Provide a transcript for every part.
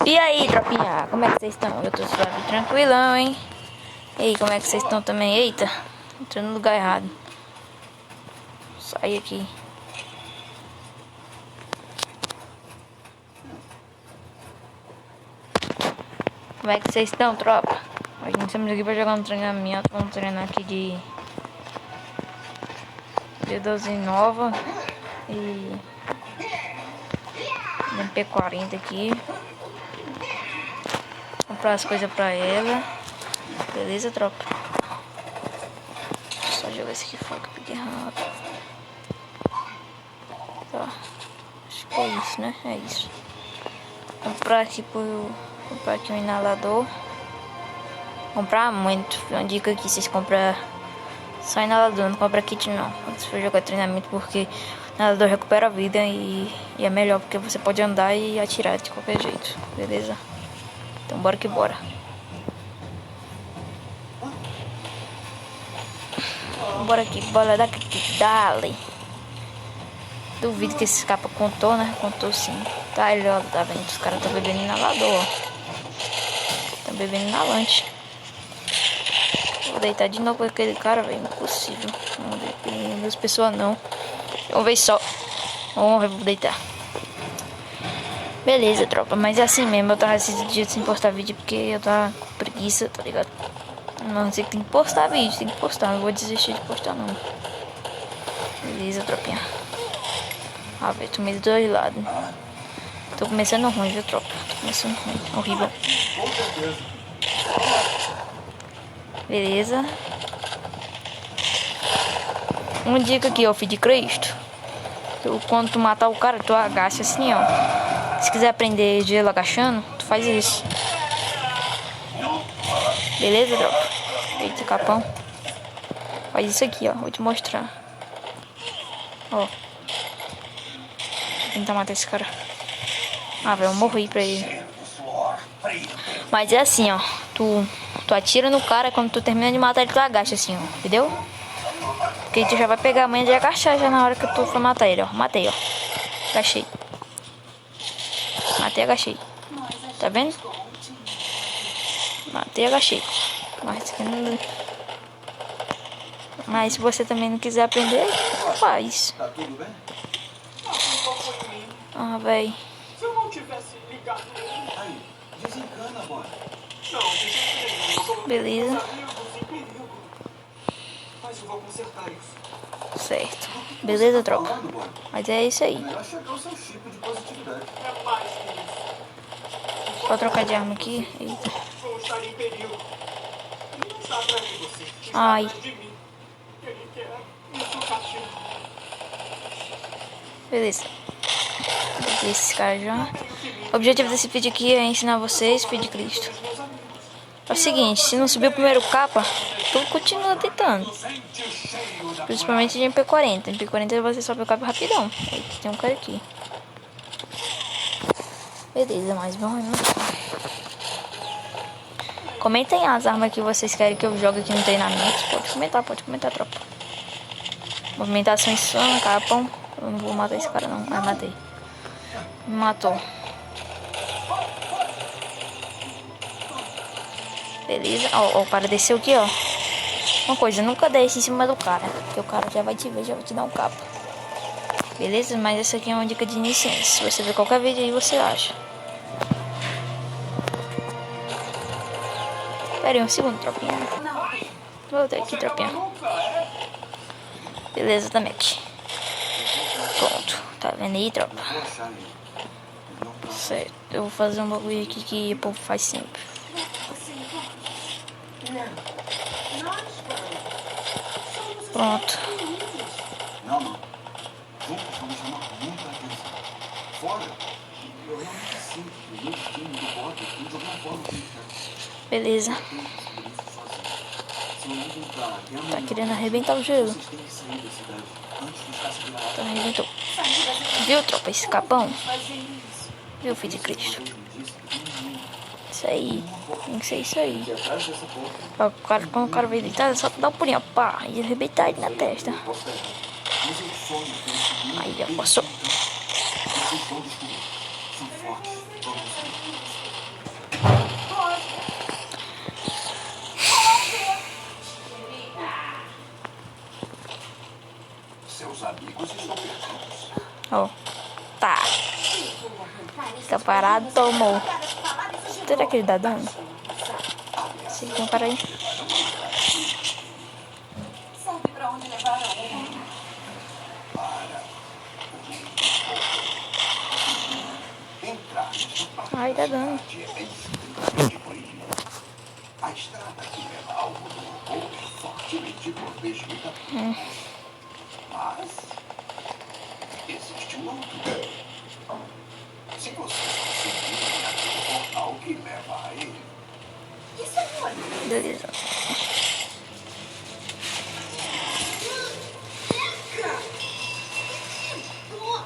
E aí, tropinha, como é que vocês estão? Eu tô suave, tranquilão, hein? E aí, como é que vocês estão também? Eita, entrei no lugar errado. Sai aqui. Como é que vocês estão, tropa? A gente estamos aqui pra jogar um treinamento. Vamos treinar aqui de D12 nova e MP40 aqui. Comprar as coisas pra ela. Beleza, tropa? Só jogar esse aqui fora que eu peguei errado. Tá. Acho que é isso, né? É isso. Comprar aqui um inalador. Comprar muito. Uma dica aqui, vocês compram só inalador, não compra kit não. Quando você for jogar treinamento, porque o inalador recupera a vida e é melhor porque você pode andar e atirar de qualquer jeito. Beleza? Então bora que bora. Bora aqui, bola daqui, dale. Duvido que esse capa contou, né? Contou sim. Tá, ele, ó, tá vendo? Os caras estão bebendo inalador, ó. Estão bebendo inalante. Vou deitar de novo com aquele cara, velho. Impossível. Não depende das pessoas, não. Uma vez só. Vamos ver, vou deitar. Beleza, tropa. Mas é assim mesmo. Eu tava esses dias sem postar vídeo porque eu tava com preguiça, tá ligado? Não sei que tem que postar vídeo, tem que postar. Não vou desistir de postar, não. Beleza, tropinha. Ah, velho, tomei dos dois lados. Tô começando ruim, viu, tropa? Tô começando ruim. Horrível. Beleza. Uma dica aqui, ó, filho de Cristo. Quando tu matar o cara, tu agacha assim, ó. Se quiser aprender gelo agachando, tu faz isso. Beleza, tropa? Eita, capão. Faz isso aqui, ó. Vou te mostrar. Ó. Vou tentar matar esse cara. Ah, velho, eu morri pra ele. Mas é assim, ó. Tu atira no cara, quando tu termina de matar ele, tu agacha assim, ó. Entendeu? Porque tu já vai pegar a manha de agachar já na hora que tu for matar ele, ó. Matei, ó. Agachei. Matei, agachei. Tá vendo? Matei, agachei. Mas se você também não quiser aprender, faz. Tá tudo bem? Ah, véi. Se eu não tivesse ligado Aí, desencana, bora. Beleza. Mas eu vou consertar isso. Certo. Beleza, tropa? Mas é isso aí. Melhor checar o seu chip de positividade. É mais que isso. Só trocar de arma aqui. Eita. Vou estar em perigo. Ele não está atrás de você. Está Ai. atrás de mim. Ele quer me sucatear. Beleza. Peguei esses caras já. O objetivo desse vídeo aqui é ensinar vocês, filho de Cristo. É o seguinte, se não subir o primeiro capa, tu continua tentando. Principalmente de MP40. MP40 você sobe o capa rapidão. Eita, tem um cara aqui. Beleza, mas vamos. Comentem as armas que vocês querem que eu jogue aqui no treinamento. Pode comentar, tropa. Movimentação insana, capão. Eu não vou matar esse cara não. Ah, matei. Me matou. Beleza. Ó, o cara desceu aqui, ó. Uma coisa, nunca desce em cima do cara. Porque o cara já vai te ver, já vai te dar um capa. Beleza? Mas essa aqui é uma dica de iniciante. Se você ver qualquer vídeo aí, você acha. Pera aí um segundo, tropinha. Voltei aqui, tropinha. Beleza, também aqui. Pronto. Tá vendo aí, tropa? Certo. Eu vou fazer um bagulho aqui que o povo faz sempre. Pronto. Não. Juntos vamos chamar muita atenção. Fora, eu realmente sinto que o meu time do bota tem de alguma forma que Beleza. Tá querendo arrebentar o gelo. vocês têm que sair da cidade antes dos caçadores. Então arrebentou. Viu, tropa? Esse capão? Viu, filho de Cristo? Isso aí. Tem que ser isso aí. Ó, quando o cara vai deitar, é só dar um pulinho, pá, e arrebentar ele na testa. Aí já passou. Ó. Tá. Fica parado, tomou. Será que ele dá dano? Sim, então para aí. Sabe pra onde levar a uma? Entrar nesta parte Ai, dá dano. é bem simples de proibir. A estrada que leva ao mundo robô é fortemente protegida. Mas existe um outro. Se vocês conseguirem abrir o portal que leva a ele, Isso é muito. Beleza. é o fedor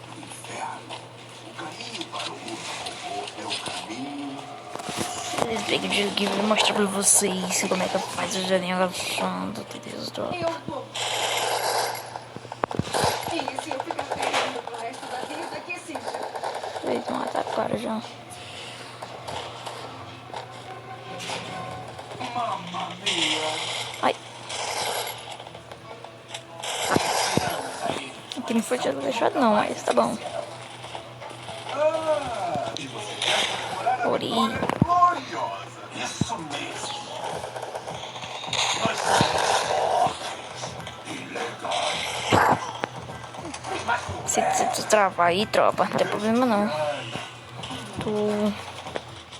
do inferno. O caminho para o mundo robô é o caminho. Eles veem que eu vou mostrar pra vocês como é que faz o joguinho agachando. Deus do... Eu vou. E se eu ficar perdendo pro resto da vida, que seja. Eles vão atacar já. Mamma mia! Ai. Aqui não foi deixado não, mas tá bom. Ah, e você quer comemorar a Ori. vitória gloriosa? Isso mesmo. Nós somos ilegais. Se tu travar aí, tropa, não tem problema não. Tu...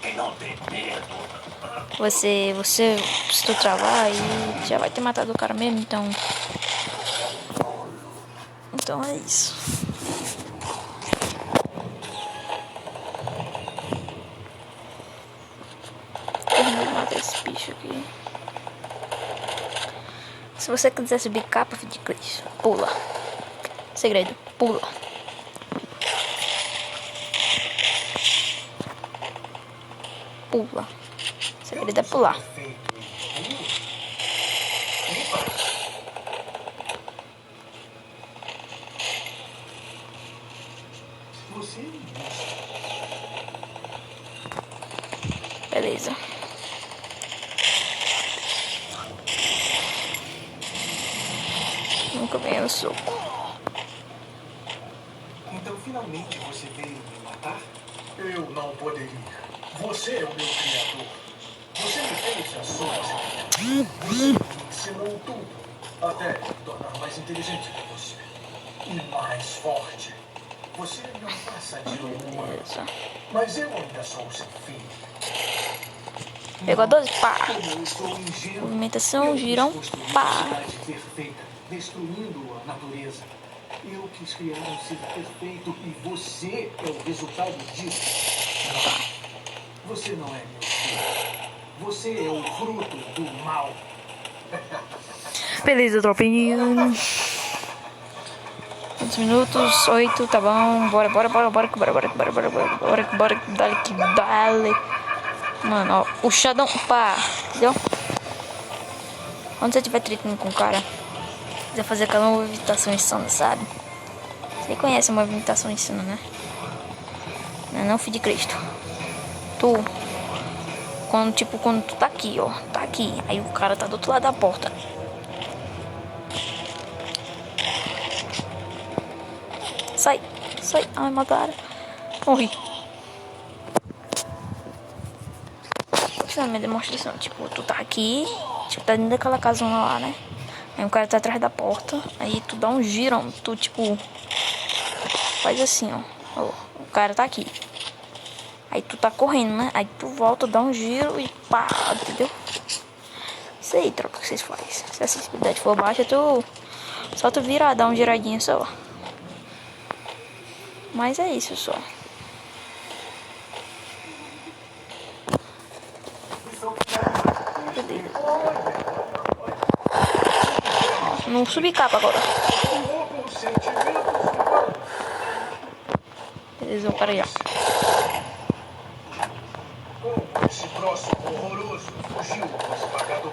E não tem medo. Se tu travar aí, já vai ter matado o cara mesmo, então... Então é isso. Terminei de matar esse bicho aqui. Se você quiser subir capa de Cris, pula. Segredo, pula. Pula. Segredo é pular. Beleza. Nunca ganhei o soco. Então finalmente você veio me matar? Eu não poderia. Você é o meu criador. Você me fez a sua semelhança. Você me ensinou tudo. Até me tornar mais inteligente que você. E mais forte. Você não passa de um humano. Beleza. Mas eu ainda sou seu filho. Pegou 12, pá. Como eu sou ingênuo. Movimentação, Eu giram, quis construir pá. uma cidade perfeita, destruindo a natureza. Eu quis criar um ser perfeito e você é o resultado disso. Não. Você não é meu filho. Você é o fruto do mal. Beleza, tropinha. Quantos minutos? 8, tá bom. Bora, dale que dale. Mano, ó, o Shadow, pá, entendeu? Quando você tiver tretando com o cara, quiser fazer aquela movimentação insana, sabe? Você conhece a movimentação insana, né? Não, filho de Cristo. Quando tu tá aqui, ó, tá aqui, aí o cara tá do outro lado da porta. Sai, ai, mataram. Morri. Essa é a minha demonstração, tipo, tu tá aqui, tipo, tá dentro daquela casona lá, né? Aí o cara tá atrás da porta, aí tu dá um giro, ó, tu, tipo, faz assim, ó, o cara tá aqui. Aí tu tá correndo, né? Aí tu volta, dá um giro e pá, entendeu? Isso aí, tropa, que vocês fazem. Se a sensibilidade for baixa, só tu virar, dá um giradinho só. Mas é isso só. Não subi capa agora. Beleza, vou para aí, ó. Como esse próximo horroroso fugiu do esmagador?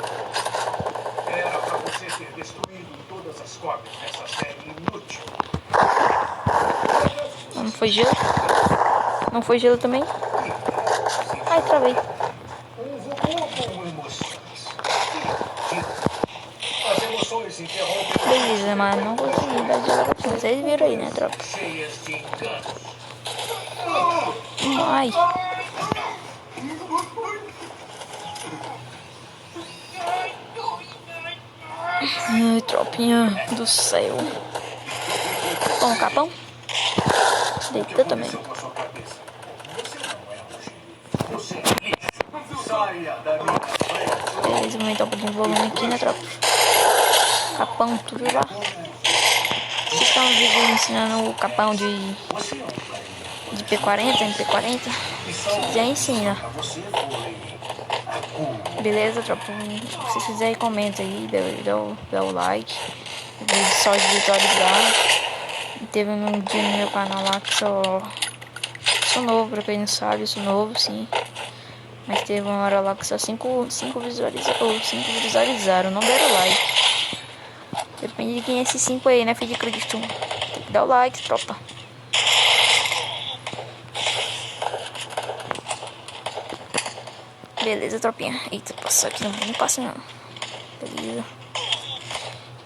Era pra você ter destruído todas as cópias dessa série inútil. Não foi gelo? Não foi gelo também? Ai, travei. Um robô com emoções. As emoções pessoas interrompem Beleza, mas não consegui dar de lagação. Vocês viram aí, né, tropa? cheias de engano. Ai. Ai, tropinha do céu. Bom, capão. Deita também. Com a sua cabeça. Você não é você é lixo. Saia da minha frente. Beleza, vou aumentar um pouquinho o volume aqui, né, tropa? Capão, tudo lá. Vocês estão no vídeo ensinando o capão de P40, MP40. Se quiser, ensina. Você foi Beleza, tropa? Se vocês quiserem, comenta aí, dá o like. O vídeo só de visualizar. Teve um dia no meu canal lá que sou novo, pra quem não sabe, eu sou novo, sim. Mas teve uma hora lá que só 5 visualizaram, não deram like. Depende de quem é esses 5 aí, né, filho de Cristo? Tem que dar o like, tropa. Beleza, tropinha. Eita, passar aqui não passa não. Beleza.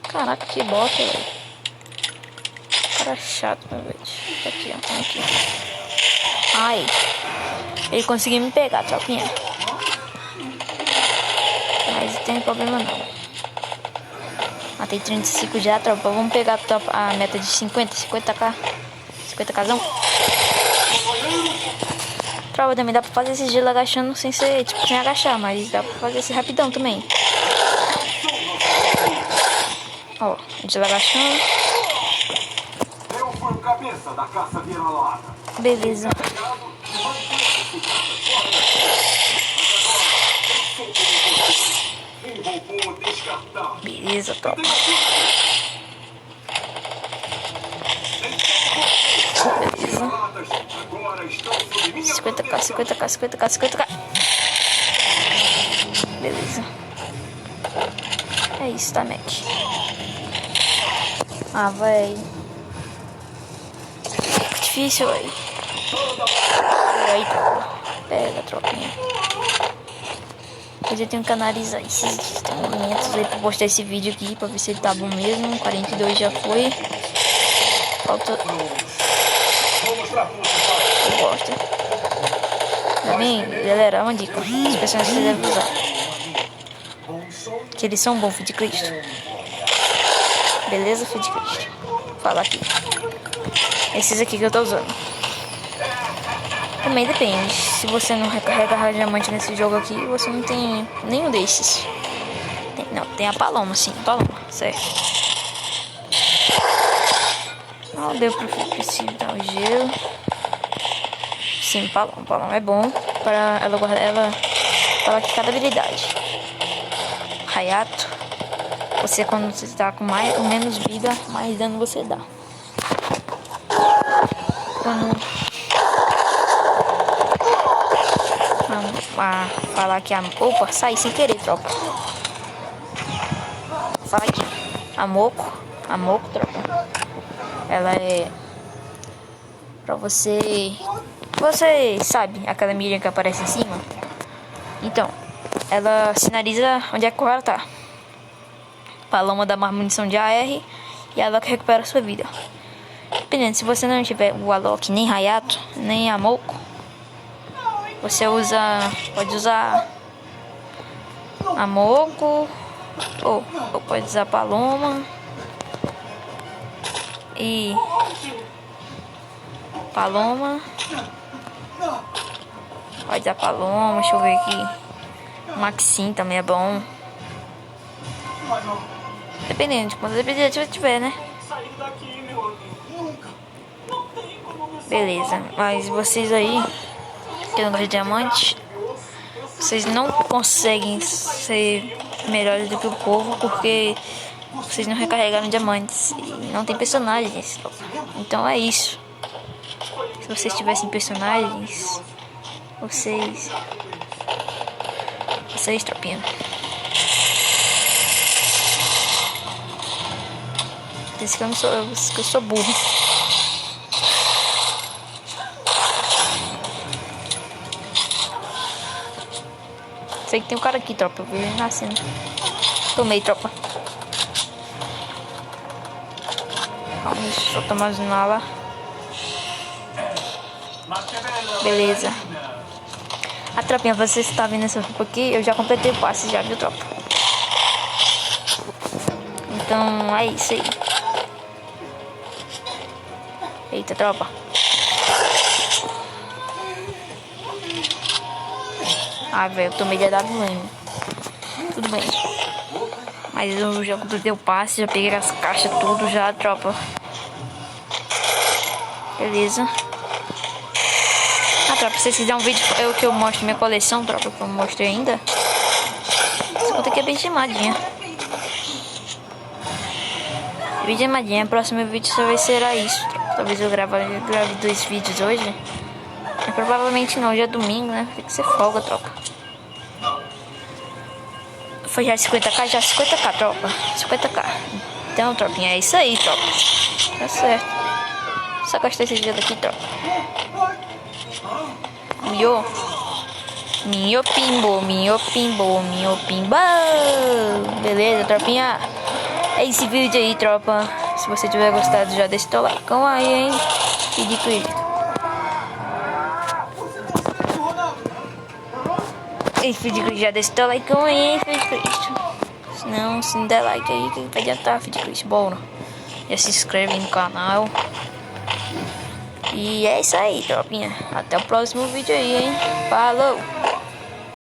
Caraca, que bota, velho. Cara chato, meu velho. Aqui, ó. Aqui. Ai. Ele conseguiu me pegar, tropinha. Mas não tem problema não. Matei 35 já, tropa. Vamos pegar a meta de 50k. 50kzão. Tropa, também dá pra fazer esse gelo agachando sem ser, tipo, sem agachar. Mas dá pra fazer esse rapidão também. Ó, gelo agachando. Eu fui o cabeça da caça vira-lata. Beleza. Um robô descartável. Beleza, tropa. Beleza. Agora estão sob minha 50k. Beleza. É isso, tá, Mac? Ah, véi. Difícil, véi. Aí, tropa. Pega, tropinha. Depois eu tenho que analisar esses momentos aí pra postar esse vídeo aqui, pra ver se ele tá bom mesmo. 42 já foi. Falta... Eu gosto. Tá bem, galera? Uma dica. As pessoas que você deve usar. Que eles são bons, filho de Cristo. Beleza, filho de Cristo? Fala aqui. Esses aqui que eu tô usando. Também depende. Se você não recarrega diamante nesse jogo aqui, você não tem nenhum desses. Tem a Paloma, sim. Paloma, certo. Não deu pra preciso dar o gelo. Sim, Paloma é bom para ela guardar ela para cada habilidade. Hayato, você quando você está com menos vida, mais dano você dá. Quando falar que opa, saí sem querer, tropa. Fala aqui, a Moco, tropa. Ela é pra você sabe aquela milha que aparece em cima? Então, ela sinaliza onde é que o cara tá. Paloma dá mais munição de AR e ela que recupera a sua vida. Dependendo, se você não tiver o Alok, nem Hayato, nem a Moco, você pode usar a Moco ou pode usar a Paloma e pode usar Paloma, deixa eu ver aqui. Maxim também é bom. Dependendo de quantas habilidades tiver, né? Beleza, mas vocês aí que não gostam de diamante, vocês não conseguem ser melhores do que o povo porque vocês não recarregaram diamantes e não tem personagens. Então é isso. Se vocês tivessem personagens, vocês tropinha. Diz que eu sou burro. Sei que tem um cara aqui, tropa. Eu vi ele nascendo. Tomei, tropa. Isso, solta mais uma lá. Beleza. A tropinha, você está vendo essa roupa aqui? Eu já completei o passe, já viu, tropa? Então é isso aí. Eita, tropa. Ah, velho, eu tomei de AWM. Tudo bem. Mas eu já completei o passe, já peguei as caixas tudo já, tropa. Beleza. Ah, tropa, se vocês quiserem um vídeo que eu mostro minha coleção, tropa, que eu não mostrei ainda. Essa conta aqui é bem gemadinha. Bem gemadinha. Próximo vídeo só vai ser isso, tropa. Talvez eu grave 2 vídeos hoje. Mas provavelmente não, hoje é domingo, né? Tem que ser folga, tropa. Foi já 50k? Já 50k, tropa. 50k. Então, tropinha, é isso aí, tropa. Tá certo. Só gostei desse vídeo aqui, tropa. Minho pimbo. Beleza, tropinha. É esse vídeo aí, tropa. Se você tiver gostado, já deixa o like aí, hein? E de Cristo. Ei, filho de Cristo, já deixa o like aí, hein, filho de Cristo. Se não der like aí, que vai adiantar, filho de Cristo. Bora. Já se inscreve no canal. E é isso aí, tropinha. Até o próximo vídeo aí, hein? Falou!